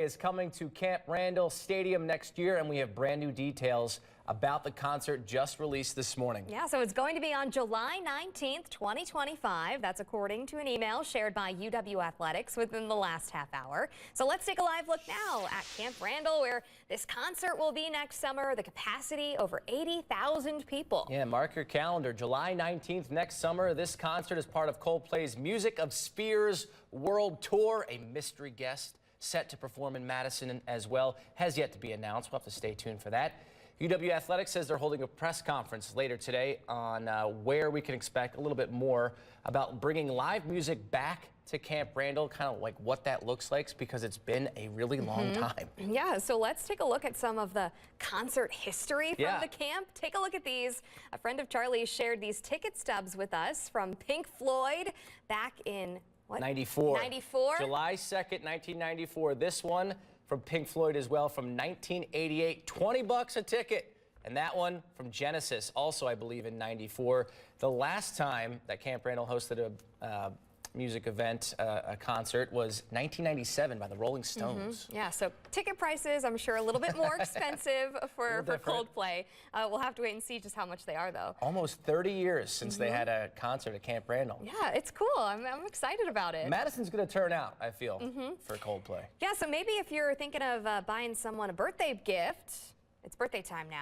Is coming to Camp Randall Stadium next year, and we have brand new details about the concert just released this morning. Yeah, so it's going to be on July 19th, 2025. That's according to an email shared by UW Athletics within the last half hour. So let's take a live look now at Camp Randall, where this concert will be next summer. The capacity over 80,000 people. Yeah, mark your calendar. July 19th next summer. This concert is part of Coldplay's Music of Spheres World Tour. A mystery guest set to perform in Madison as well has yet to be announced. We'll have to stay tuned for that. UW Athletics says they're holding a press conference later today on where we can expect a little bit more about bringing live music back to Camp Randall, kind of like what that looks like, because it's been a really long time. Yeah, so let's take a look at some of the concert history from the camp. Take a look at these. A friend of Charlie's shared these ticket stubs with us from Pink Floyd back in 94. July 2nd, 1994. This one from Pink Floyd as well from 1988. 20 bucks a ticket. And that one from Genesis, also I believe in 94. The last time that Camp Randall hosted a music event, a concert, was 1997 by the Rolling Stones. Yeah, so ticket prices, I'm sure, a little bit more expensive for Coldplay. We'll have to wait and see just how much they are, though. Almost 30 years since they had a concert at Camp Randall. Yeah, it's cool. I'm excited about it. Madison's going to turn out, I feel, for Coldplay. Yeah, so maybe if you're thinking of buying someone a birthday gift, it's birthday time now.